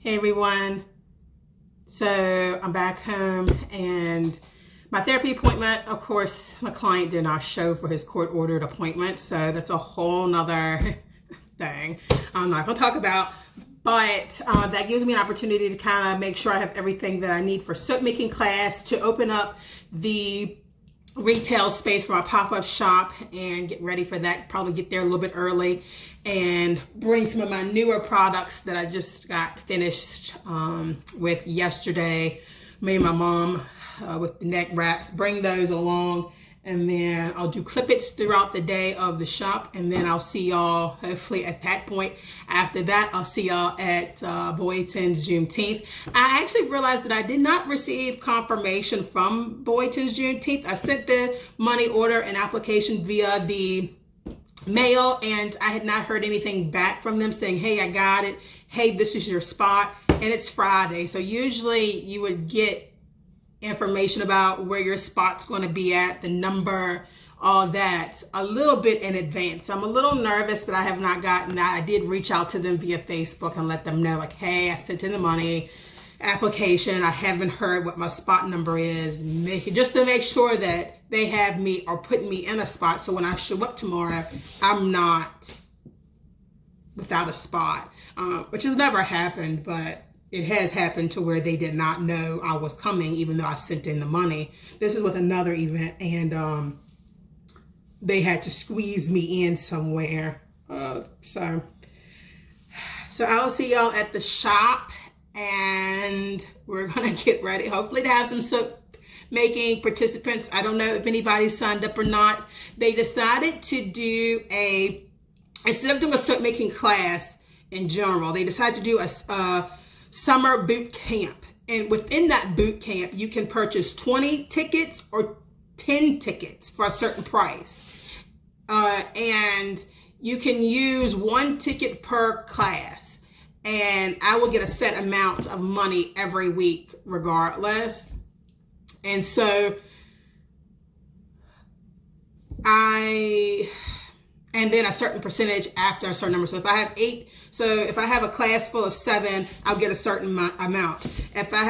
Hey everyone, so I'm back home and my therapy appointment, of course, my client did not show for his court-ordered appointment, so that's a whole nother thing I'm not going to talk about, but that gives me an opportunity to kind of make sure I have everything that I need for soap making class, to open up the retail space for my pop-up shop and get ready for that. Probably get there a little bit early and bring some of my newer products that I just got finished with yesterday. Me and my mom with the neck wraps, bring those along, and then I'll do clip-its throughout the day of the shop, and then I'll see y'all hopefully at that point. After that, I'll see y'all at Boyton's Juneteenth. I actually realized that I did not receive confirmation from Boyton's Juneteenth. I sent the money order and application via the mail, and I had not heard anything back from them saying, hey, I got it. Hey, this is your spot. And it's Friday, so usually you would get information about where your spot's going to be at, the number, all that, a little bit in advance. I'm a little nervous that I have not gotten that. I did reach out to them via Facebook and let them know, like, hey, I sent in the money application. I haven't heard what my spot number is, just to make sure that they have me or put me in a spot, so when I show up tomorrow, I'm not without a spot, which has never happened, but it has happened to where they did not know I was coming, even though I sent in the money. This is with another event, and they had to squeeze me in somewhere. So I'll see y'all at the shop, and we're gonna get ready, hopefully to have some soap making participants. I don't know if anybody signed up or not. They decided to do instead of doing a soap making class in general, they decided to do a summer boot camp, and within that boot camp you can purchase 20 tickets or 10 tickets for a certain price, and you can use one ticket per class, and I will get a set amount of money every week regardless. And so and then a certain percentage after a certain number. So if I have 8, so if I have a class full of 7, I'll get a certain amount. If I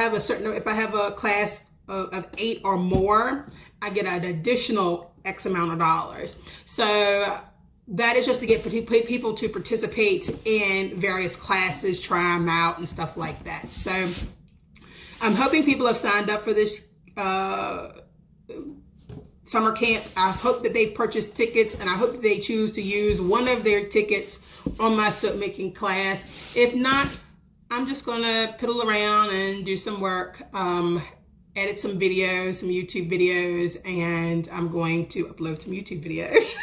have a class of 8 or more, I get an additional X amount of dollars. So that is just to get people to participate in various classes, try them out and stuff like that. So I'm hoping people have signed up for this summer camp. I hope that they've purchased tickets, and I hope that they choose to use one of their tickets on my soap making class. If not, I'm just gonna piddle around and do some work, edit some videos, some YouTube videos, and I'm going to upload some YouTube videos.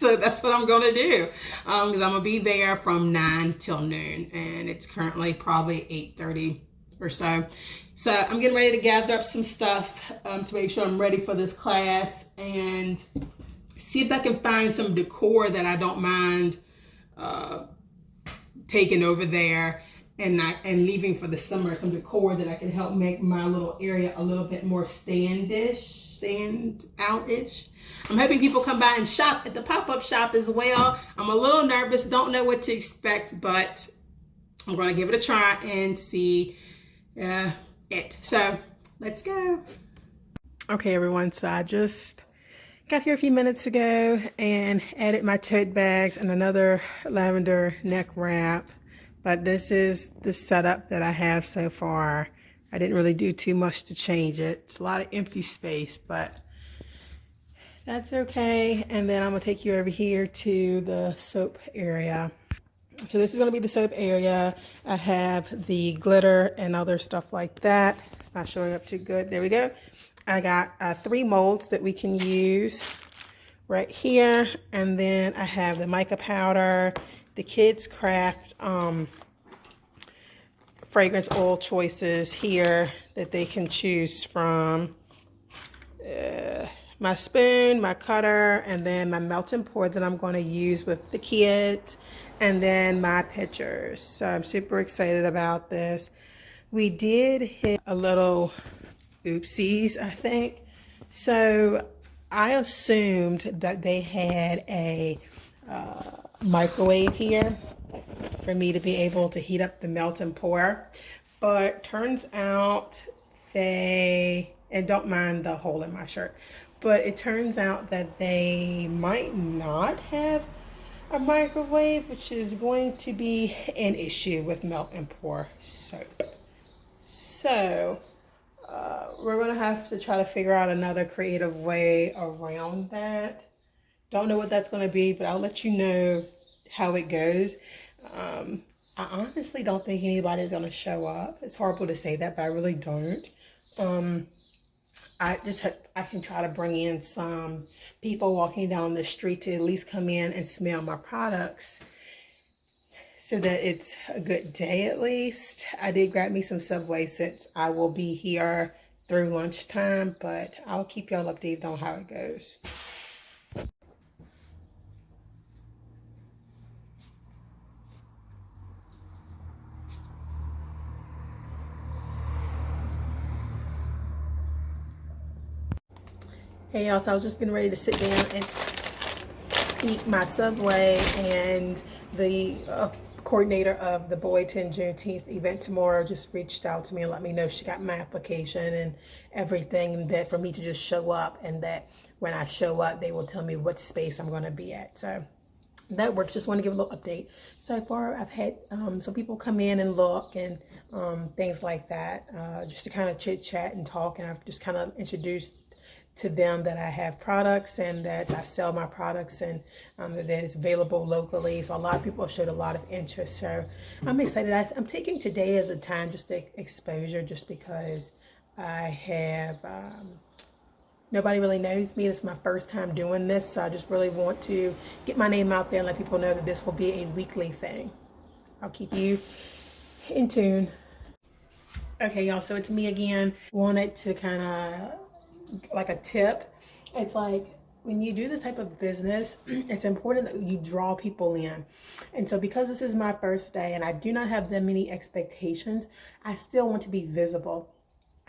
So that's what I'm gonna do, because I'm gonna be there from 9 till noon, and it's currently probably 8:30 or so. So I'm getting ready to gather up some stuff to make sure I'm ready for this class, and see if I can find some decor that I don't mind taking over there and leaving for the summer, some decor that I can help make my little area a little bit more stand out-ish. I'm hoping people come by and shop at the pop-up shop as well. I'm a little nervous, don't know what to expect, but I'm gonna give it a try and see it. So let's go. Okay everyone, so I just got here a few minutes ago and added my tote bags and another lavender neck wrap, but this is the setup that I have so far. I didn't really do too much to change it. It's a lot of empty space, but that's okay. And then I'm gonna take you over here to the soap area. So this is going to be the soap area. I have the glitter and other stuff like that. It's not showing up too good. There we go. I got 3 molds that we can use right here. And then I have the mica powder, the Kids Craft fragrance oil choices here that they can choose from. My spoon, my cutter, and then my melting pour that I'm going to use with the kids, and then my pictures. So I'm super excited about this. We did hit a little oopsies, I think. So I assumed that they had a microwave here, for me to be able to heat up the melt and pour. But turns out they, and don't mind the hole in my shirt, but it turns out that they might not have a microwave, which is going to be an issue with melt and pour soap. So we're gonna have to try to figure out another creative way around that. Don't know what that's gonna be, but I'll let you know how it goes. I honestly don't think anybody's gonna show up. It's horrible to say that, but I really don't. I can try to bring in some people walking down the street to at least come in and smell my products so that it's a good day at least. I did grab me some Subway since I will be here through lunchtime, but I'll keep y'all updated on how it goes. Hey y'all, so I was just getting ready to sit down and eat my Subway, and the coordinator of the Boyton Juneteenth event tomorrow just reached out to me and let me know she got my application and everything, and that for me to just show up, and that when I show up they will tell me what space I'm going to be at. So that works. Just want to give a little update. So far I've had some people come in and look and things like that, just to kind of chit chat and talk, and I've just kind of introduced to them that I have products and that I sell my products, and that it's available locally. So a lot of people have showed a lot of interest. So I'm excited. I'm taking today as a time just to exposure, just because I have nobody really knows me. This is my first time doing this, so I just really want to get my name out there and let people know that this will be a weekly thing. I'll keep you in tune. Okay, y'all, so it's me again. Wanted to kind of like a tip. It's like when you do this type of business, it's important that you draw people in. And so because this is my first day and I do not have that many expectations, I still want to be visible.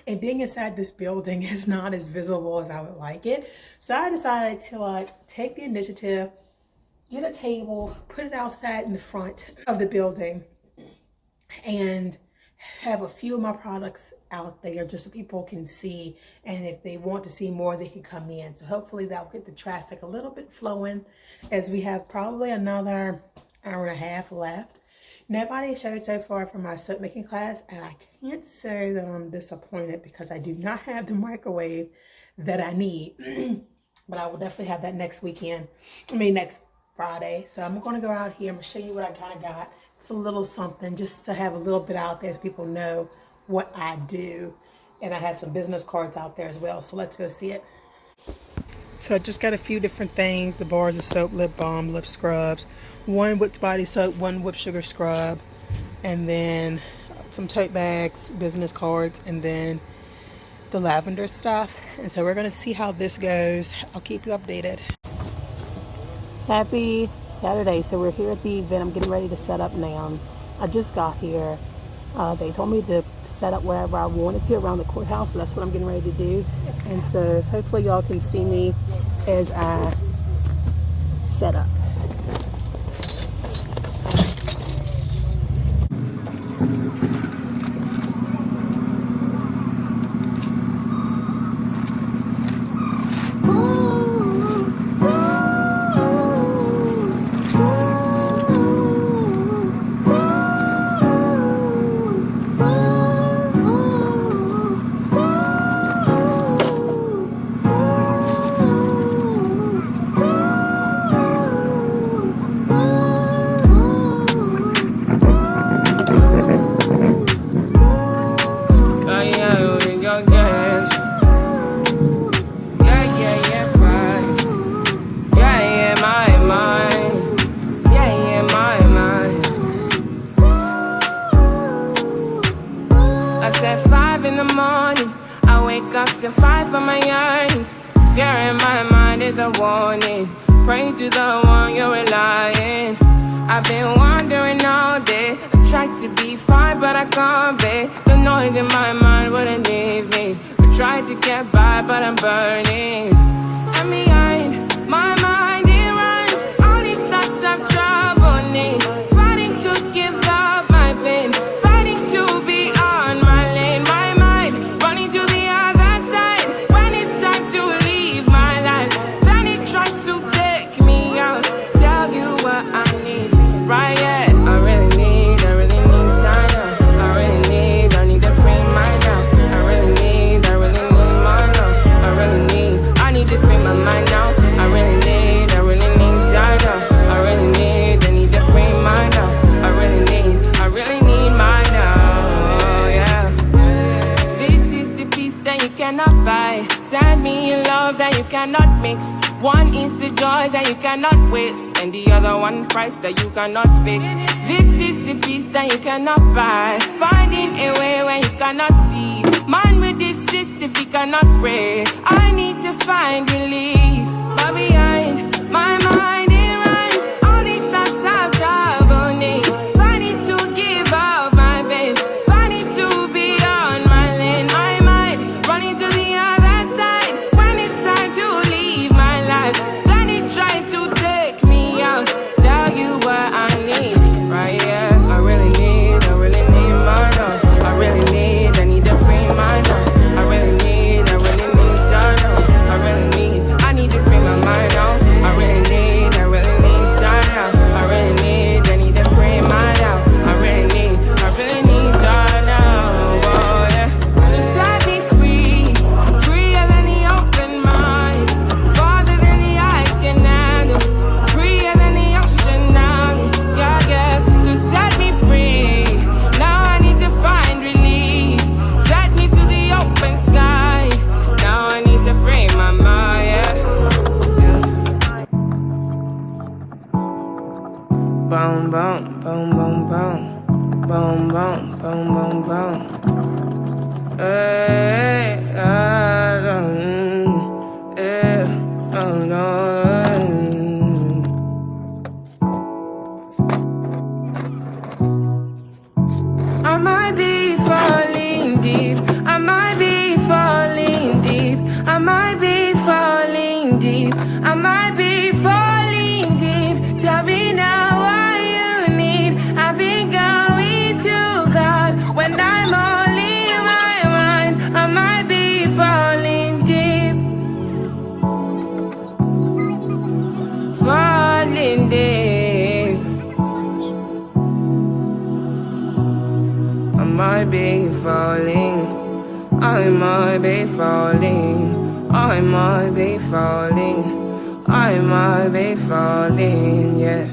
And being inside this building is not as visible as I would like it. So I decided to like take the initiative, get a table, put it outside in the front of the building, and have a few of my products out there just so people can see, and if they want to see more they can come in. So hopefully that'll get the traffic a little bit flowing, as we have probably another hour and a half left. Nobody showed so far from my soap making class, and I can't say that I'm disappointed because I do not have the microwave that I need. But I will definitely have that next Friday. So I'm going to go out here. I'm going to show you what I kind of got. It's a little something just to have a little bit out there so people know what I do. And I have some business cards out there as well. So let's go see it. So I just got a few different things. The bars of soap, lip balm, lip scrubs, one whipped body soap, one whipped sugar scrub, and then some tote bags, business cards, and then the lavender stuff. And so we're going to see how this goes. I'll keep you updated. Happy Saturday. So we're here at the event. I'm getting ready to set up now. I just got here. They told me to set up wherever I wanted to around the courthouse, so that's what I'm getting ready to do. And so hopefully y'all can see me as I set up. At 5 in the morning, I wake up to fight for my yearnings. Fear in my mind is a warning. Pray to the one you're relying. I've been wandering all day. I tried to be fine, but I can't be. The noise in my mind wouldn't leave me. I tried to get by, but I'm burning. And behind my mind, it runs all these thoughts of trouble me. Fighting to give cannot mix. One is the joy that you cannot waste, and the other one price that you cannot fix. This is the peace that you cannot buy, finding a way when you cannot see. Man with this system, he cannot pray. I need to find relief, but behind my mind it runs. All these thoughts have trouble me. Funny to give up my babe, funny to be on my lane. My mind running to the other side when it's time to leave my life. Then it tries to take me out, tell you what I need, right? Yeah, I really need my love. I really need to free my mind. I really need to know. I need to free my mind now. I really need to know. I need to free my now. I really need to know. Oh yeah, just set me free, freer than the open mind, farther than the eyes can handle, freer than the ocean now. Yeah, yeah, so set me free. Now I need to find relief. Set me to the open sky. Now I need to free my mind. Yeah. Boom, boom, boom, boom, boom. Boom, boom, boom, boom, boom. Hey, I don't, oh no. I might be falling deep. I might be falling deep. I might be falling deep. I might be falling deep. Tell me now what you need. I've been going to God when I'm only in my mind. I might be falling deep. Falling deep. I might be falling. I might be falling. I might be falling. I might be falling, yeah.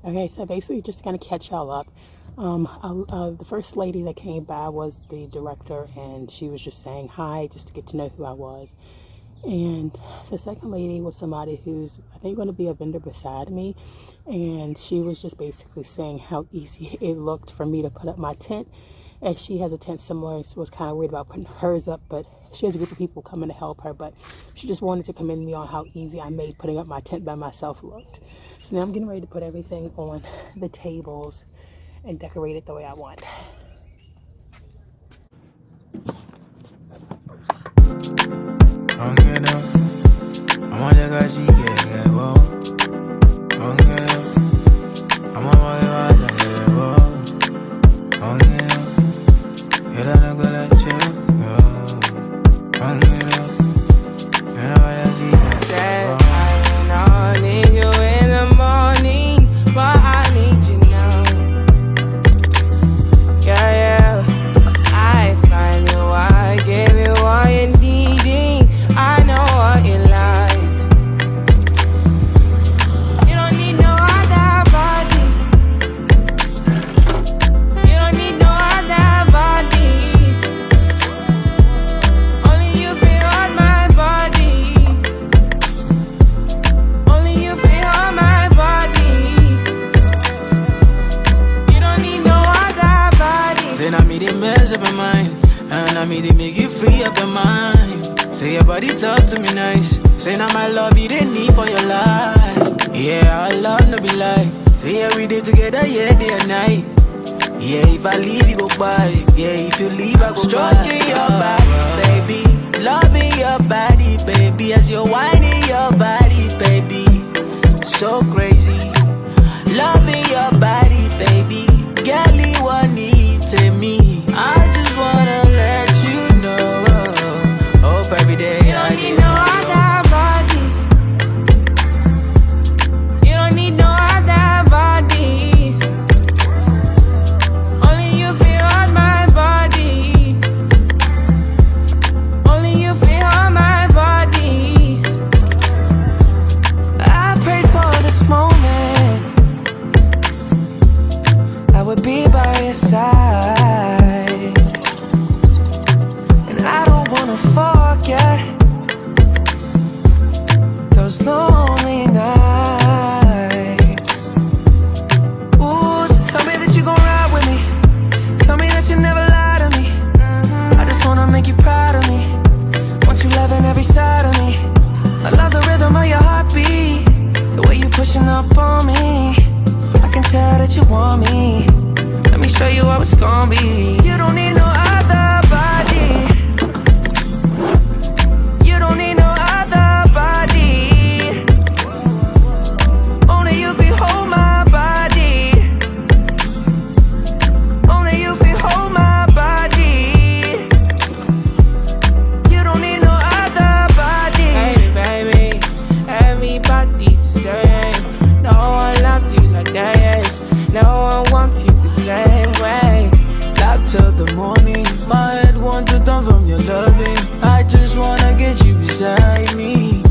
Okay, so basically just gonna catch y'all up. The first lady that came by was the director, and she was just saying hi just to get to know who I was. And the second lady was somebody who's, I think, going to be a vendor beside me, and she was just basically saying how easy it looked for me to put up my tent. And she has a tent similar, and so was kind of worried about putting hers up, but she has a group of people coming to help her, but she just wanted to commend me on how easy I made putting up my tent by myself looked. So now I'm getting ready to put everything on the tables and decorate it the way I want. I need you in the morning. me they mess up my mind, and I me they make you free up your mind. Say your body talk to me nice. Say now my love you didn't need for your life. Yeah, our love no be lie. Say yeah we did together, yeah, day and night. Yeah, if I leave you go by. Yeah, if you leave I go stroking your body, baby. Loving your body, baby. As you're whining your body, baby. So crazy. Loving your body, baby. Girl, you want need to me. I just wanna let you know. Hope every day You don't need no other body. You don't need no other body. Only you feel on my body. Only you feel on my body. I prayed for this moment. I would be by your side. And I don't wanna forget those lonely nights. Ooh, so tell me that you gon' ride with me. Tell me that you never lie to me. I just wanna make you proud of me. Want you loving every side of me. I love the rhythm of your heartbeat. The way you pushing up on me. I can tell that you want me. Let me show you how it's gon' be. You don't need no other body. You don't need no other body. Only you feel hold my body. Only you feel hold my body. You don't need no other body. Hey baby, everybody's the same. No one loves you like that, yes. No one wants you the same way. Locked till the morning. My head wants to turn from your loving. I just wanna get you beside me.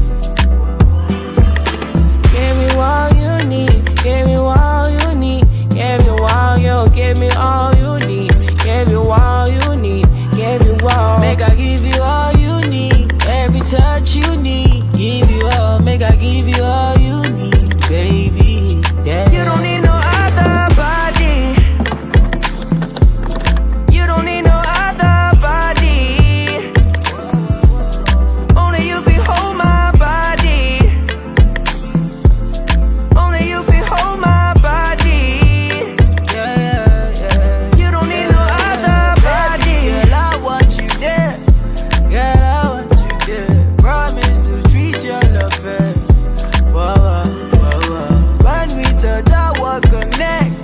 Give me all you need. Give me all you need. Give me all you. Give me all you need. Give you all you need. Give you all. Make I give you all you need. Every touch you need. Give you all. Make I give you all you need, baby. Yeah. You don't need no other body. You don't need no other body. Only you feel hold my body. Only you feel hold my body. Yeah, yeah, yeah. You don't need no other body. Girl, I want you there. Girl, I want you there. Promise to treat your love fair. Whoa, whoa, whoa, whoa. When we touch, I will connect.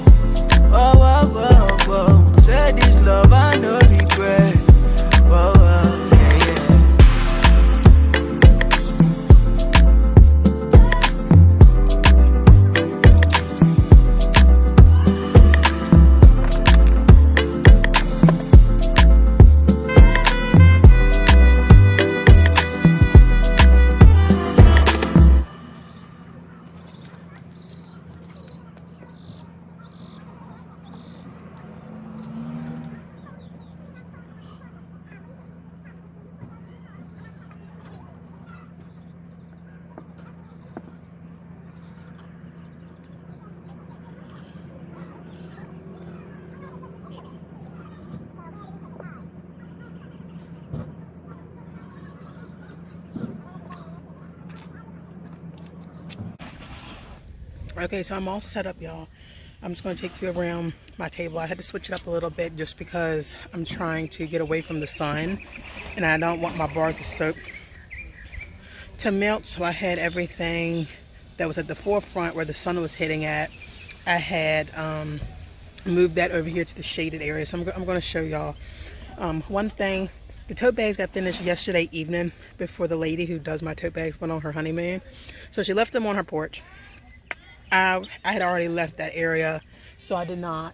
Whoa, whoa, whoa, whoa. Say this love, I no regret. Whoa, whoa, yeah, yeah. Okay, so I'm all set up, y'all. I'm just going to take you around my table. I had to switch it up a little bit just because I'm trying to get away from the sun and I don't want my bars of soap to melt. So I had everything that was at the forefront where the sun was hitting at. I had moved that over here to the shaded area. So I'm going to show y'all one thing. The tote bags got finished yesterday evening before the lady who does my tote bags went on her honeymoon. So she left them on her porch. I had already left that area, so I did not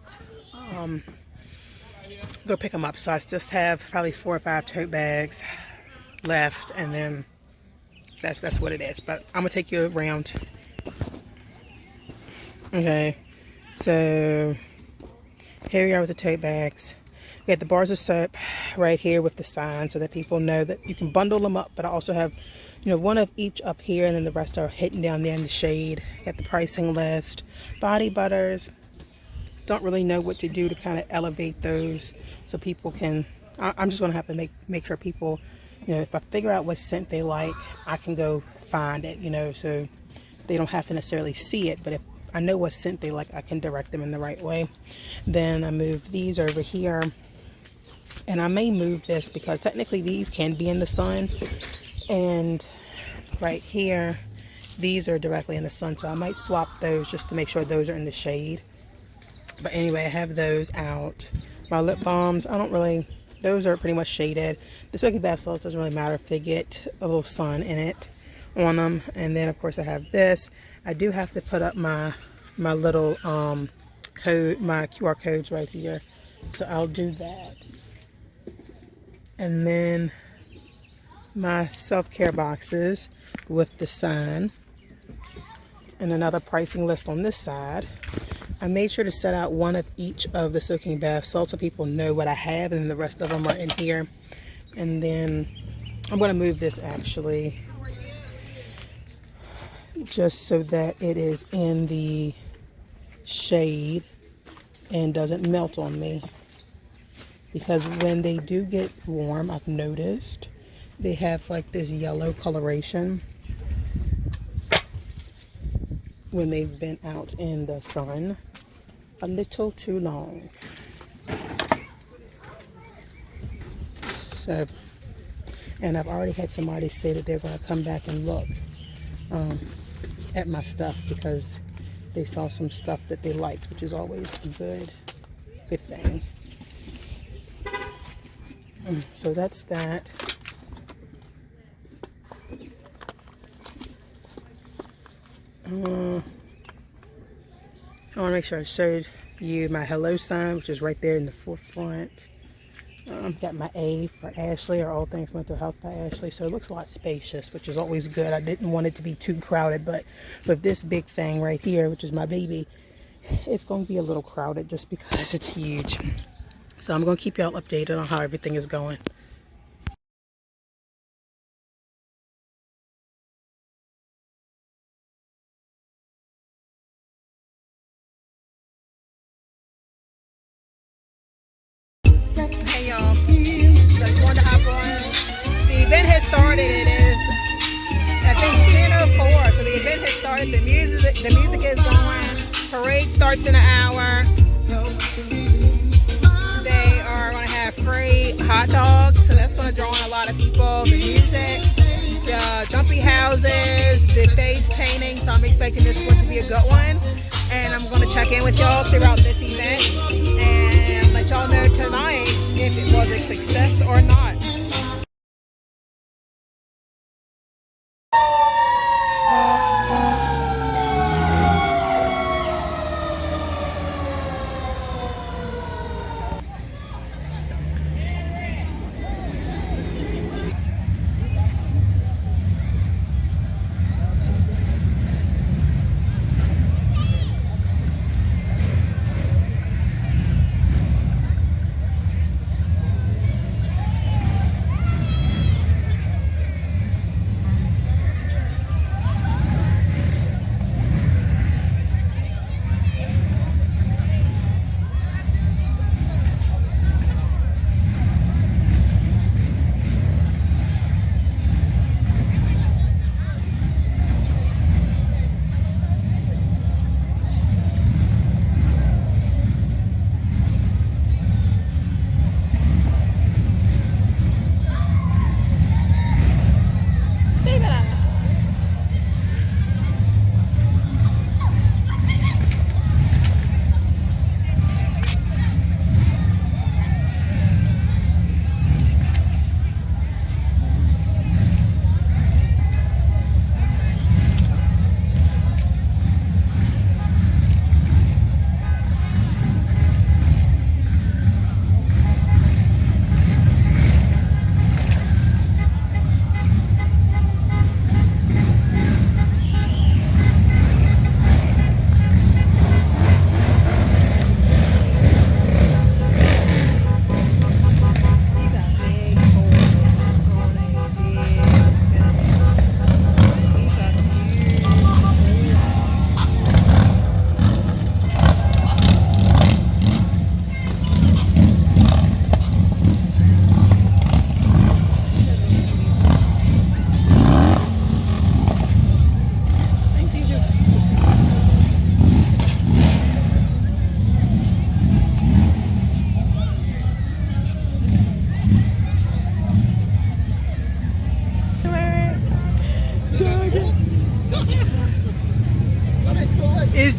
go pick them up. So I just have probably 4 or 5 tote bags left, and then that's what it is. But I'm gonna take you around. Okay, so here we are with the tote bags. We got the bars of soap right here with the sign so that people know that you can bundle them up, but I also have, you know, one of each up here, and then the rest are hidden down there in the shade. Got the pricing list, body butters, don't really know what to do to kind of elevate those so people can, I'm just going to have to make sure people, you know, if I figure out what scent they like, I can go find it, you know, so they don't have to necessarily see it, but if I know what scent they like, I can direct them in the right way. Then I move these over here, and I may move this because technically these can be in the sun, and right here these are directly in the sun, so I might swap those just to make sure those are in the shade. But anyway, I have those out. My lip balms, I don't really, those are pretty much shaded. The soaking bath salts doesn't really matter if they get a little sun in it on them. And then of course I have this. I do have to put up my little code, my QR codes right here, so I'll do that. And then my self-care boxes with the sign and another pricing list on this side. I made sure to set out one of each of the soaking bath salts so people know what I have, and the rest of them are in here. And then I'm going to move this actually just so that it is in the shade and doesn't melt on me, because when they do get warm, I've noticed they have like this yellow coloration when they've been out in the sun a little too long. So, and I've already had somebody say that they're going to come back and look at my stuff because they saw some stuff that they liked, which is always a good thing. So that's that. I want to make sure I showed you my hello sign, which is right there in the forefront. Got my A for Ashley, or All Things Mental Health by Ashley, so it looks a lot spacious, which is always good. I didn't want it to be too crowded, but with this big thing right here, which is my baby, it's going to be a little crowded just because it's huge. So I'm going to keep y'all updated on how everything is going. Hey y'all, just wanted to hop on. The event has started. It is, I think, 10:04. So the event has started. The music is going. Parade starts in an hour. They are going to have free hot dogs, so that's going to draw on a lot of people. The music, the jumpy houses, the face painting. So I'm expecting this one to be a good one. And I'm going to check in with y'all throughout this event and let y'all know tonight if it was a success or not.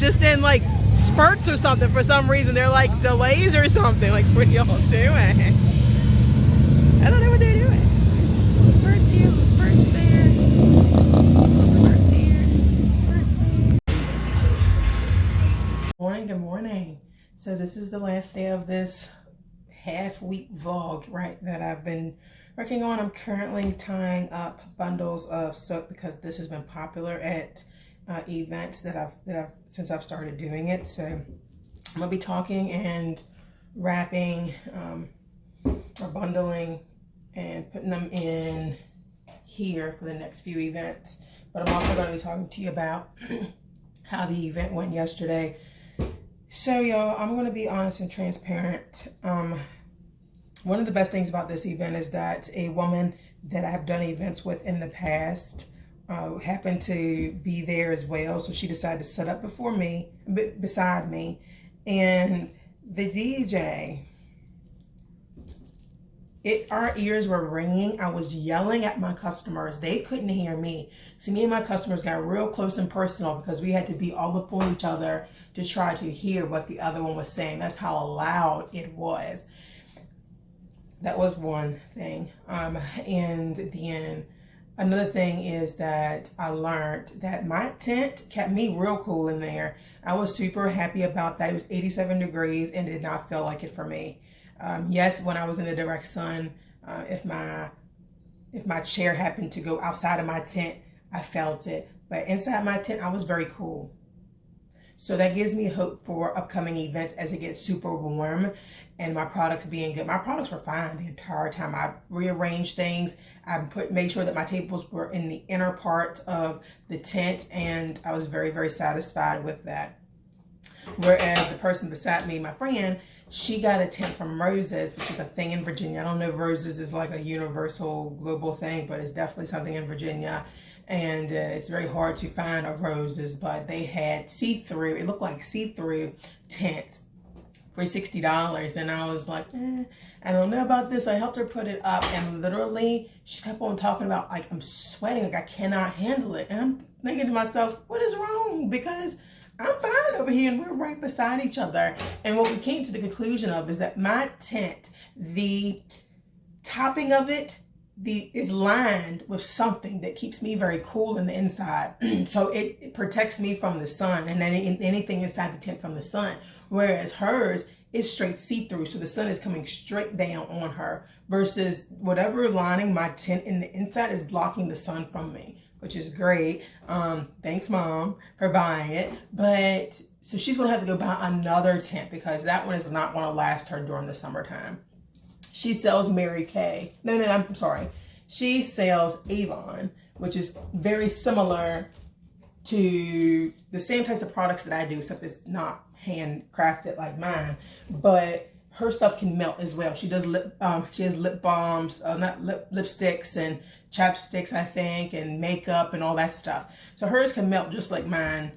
just in like spurts or something for some reason. They're like delays or something. Like, what are y'all doing? I don't know what they're doing. Little spurts here, little spurts there. Little spurts here, spurts there. Good morning. So this is the last day of this half-week vlog, right, that I've been working on. I'm currently tying up bundles of soap because this has been popular at events that I've since I've started doing it. So I'm gonna be talking and wrapping or bundling and putting them in here for the next few events. But I'm also going to be talking to you about how the event went yesterday. So y'all, I'm going to be honest and transparent. One of the best things about this event is that a woman that I've done events with in the past happened to be there as well. So she decided to set up beside me. And the DJ, our ears were ringing. I was yelling at my customers. They couldn't hear me. So me and my customers got real close and personal because we had to be all up on each other to try to hear what the other one was saying. That's how loud it was. That was one thing. And then another thing is that I learned that my tent kept me real cool in there. I was super happy about that. It was 87 degrees and it did not feel like it for me. Yes, when I was in the direct sun, if my chair happened to go outside of my tent, I felt it. But inside my tent, I was very cool. So that gives me hope for upcoming events as it gets super warm and my products being good. My products were fine the entire time. I rearranged things. I made sure that my tables were in the inner part of the tent, and I was very, very satisfied with that. Whereas the person beside me, my friend, she got a tent from Roses, which is a thing in Virginia. I don't know if Roses is like a universal global thing, but it's definitely something in Virginia. And it's very hard to find a Roses, but they had see-through, it looked like see-through tent for $60. And I was like, I don't know about this. I helped her put it up, and literally she kept on talking about, like, I'm sweating, like I cannot handle it. And I'm thinking to myself, what is wrong? Because I'm fine over here and we're right beside each other. And what we came to the conclusion of is that my tent, the topping of it, is lined with something that keeps me very cool in the inside. So it protects me from the sun and then anything inside the tent from the sun. Whereas hers is straight see-through, so the sun is coming straight down on her, versus whatever lining my tent in the inside is blocking the sun from me, which is great. Thanks, Mom, for buying it. But so she's gonna have to go buy another tent because that one is not gonna last her during the summertime. She sells Mary Kay. No, I'm sorry. She sells Avon, which is very similar to the same types of products that I do, except it's not handcrafted like mine. But her stuff can melt as well. She does she has lip balms, not lipsticks and chapsticks, I think, and makeup and all that stuff. So hers can melt just like mine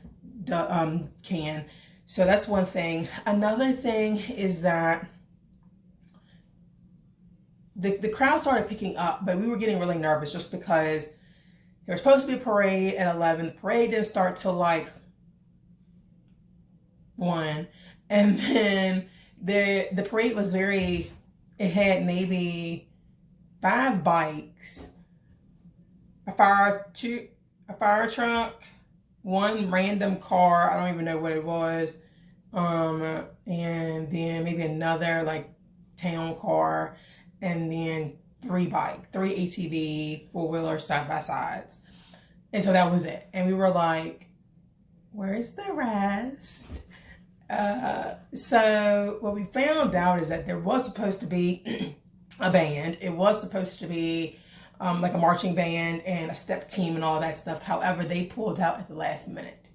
can. So that's one thing. Another thing is that the crowd started picking up, but we were getting really nervous just because there was supposed to be a parade at 11. The parade didn't start till like 1. And then the parade was it had maybe 5 bikes, a fire truck, 1 random car, I don't even know what it was, and then maybe another like town car, and then 3 ATV, 4-wheeler side-by-sides. And so that was it. And we were like, where's the rest? So what we found out is that there was supposed to be a band. It was supposed to be like a marching band and a step team and all that stuff. However, they pulled out at the last minute.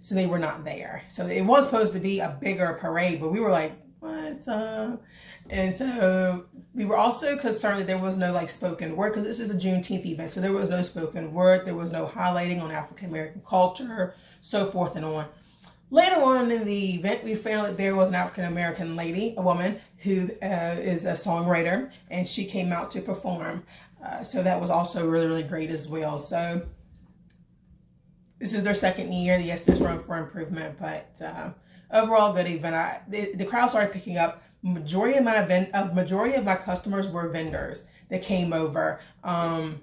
So they were not there. So it was supposed to be a bigger parade, but we were like, what's up? And so we were also concerned that there was no like spoken word, because this is a Juneteenth event. So there was no spoken word. There was no highlighting on African-American culture, so forth and on. Later on in the event, we found that there was an African-American lady, a woman, who is a songwriter, and she came out to perform. So that was also really, really great as well. So This is their second year. Yes, there's room for improvement, but overall good event. The crowd started picking up. Majority of my customers were vendors that came over, and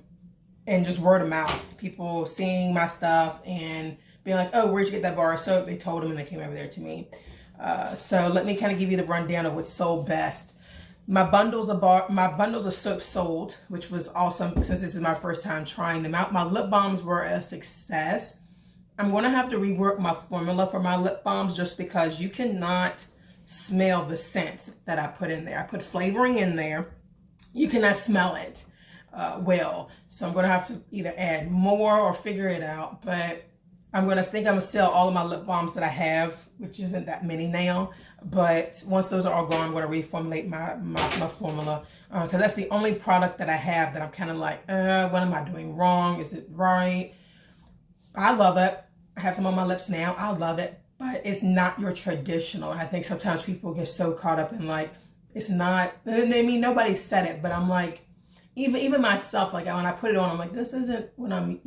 just word of mouth. People seeing my stuff and being like, "Oh, where'd you get that bar of soap?" They told them, and they came over there to me. So let me kind of give you the rundown of what sold best. My bundles of soap sold, which was awesome since this is my first time trying them out. My lip balms were a success. I'm going to have to rework my formula for my lip balms just because you cannot smell the scent that I put in there. I put flavoring in there. You cannot smell it well. So I'm going to have to either add more or figure it out. But I'm going to sell all of my lip balms that I have, which isn't that many now. But once those are all gone, I'm going to reformulate my formula. Because that's the only product that I have that I'm kind of like, what am I doing wrong? Is it right? I love it. I have some on my lips now. I love it. But it's not your traditional. I think sometimes people get so caught up in like, it's not, I mean, nobody said it, but I'm like, even myself, like when I put it on, I'm like, this isn't what I'm,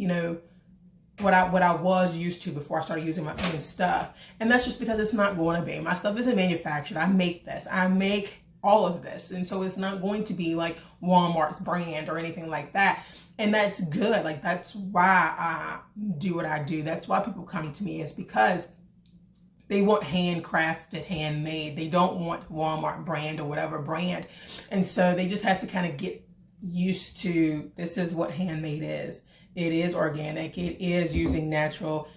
what I was used to before I started using my own stuff. And that's just because it's not going to be. My stuff isn't manufactured. I make this. I make all of this. And so it's not going to be like Walmart's brand or anything like that. And that's good. Like, that's why I do what I do. That's why people come to me, is because they want handcrafted, handmade. They don't want Walmart brand or whatever brand. And so they just have to kind of get used to, this is what handmade is. It is organic. It is using natural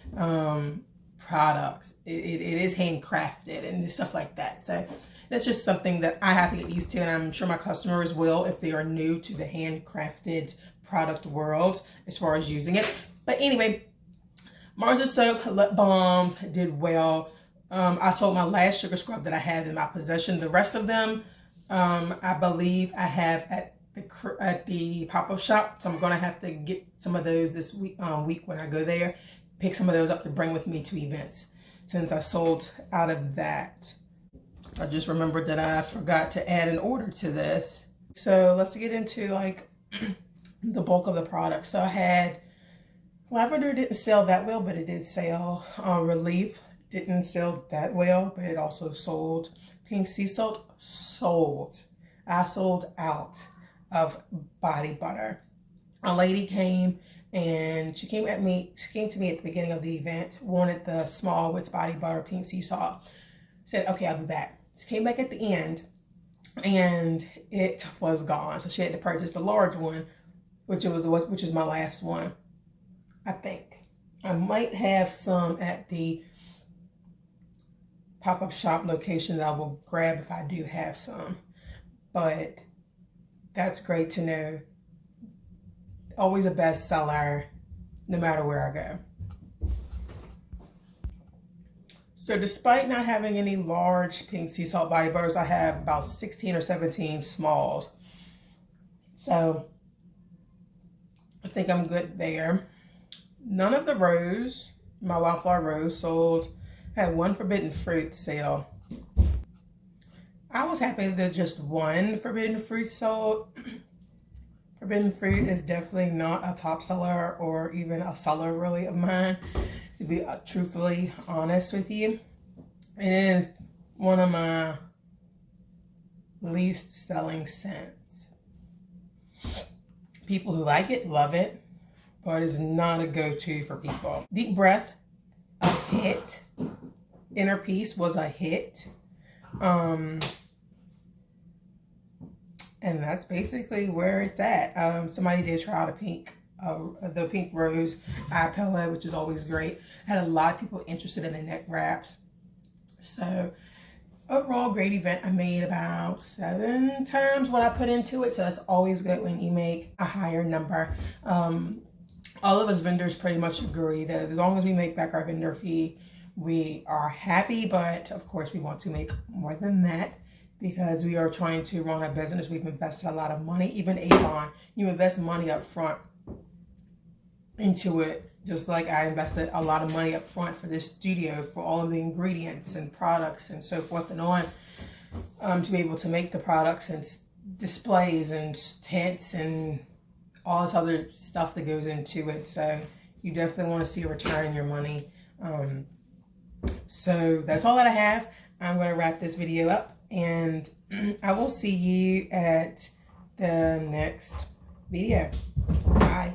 products. It is handcrafted and stuff like that. So that's just something that I have to get used to, and I'm sure my customers will if they are new to the handcrafted product world as far as using it. But anyway, Mars soap, lip balms did well. I sold my last sugar scrub that I had in my possession. The rest of them, I believe I have at the pop-up shop. So I'm going to have to get some of those this week when I go there. Pick some of those up to bring with me to events, since I sold out of that. I just remembered that I forgot to add an order to this. So let's get into like the bulk of the product. So I had lavender, didn't sell that well, but it did sell. Relief didn't sell that well, but it also sold. Pink sea salt sold. I sold out of body butter. A lady came and she came to me at the beginning of the event, wanted the small with body butter, pink sea salt. Said, okay, I'll be back. She came back at the end and it was gone. So she had to purchase the large one, which is my last one. I think I might have some at the pop-up shop location that I will grab if I do have some. But that's great to know. Always a bestseller, no matter where I go. So despite not having any large pink sea salt body butters, I have about 16 or 17 smalls. So I think I'm good there. None of the rose, my wildflower rose, sold. I had one forbidden fruit sale. I was happy that just one forbidden fruit sold. Forbidden fruit is definitely not a top seller or even a seller really of mine, to be truthfully honest with you. It is one of my least selling scents. People who like it love it, but it's not a go-to for people. Deep Breath, a hit. Inner Peace was a hit. And that's basically where it's at. Somebody did try out the pink rose eye palette, which is always great. I had a lot of people interested in the neck wraps. So overall, great event. I made about 7 times what I put into it. So it's always good when you make a higher number. All of us vendors pretty much agree that as long as we make back our vendor fee, we are happy. But of course, we want to make more than that, because we are trying to run a business. We've invested a lot of money. Even Avon, you invest money up front into it, just like I invested a lot of money up front for this studio, for all of the ingredients and products and so forth and on, to be able to make the products and displays and tents and all this other stuff that goes into it. So You definitely want to see a return on your money. So that's all that I have. I'm going to wrap this video up, and I will see you at the next video. Bye.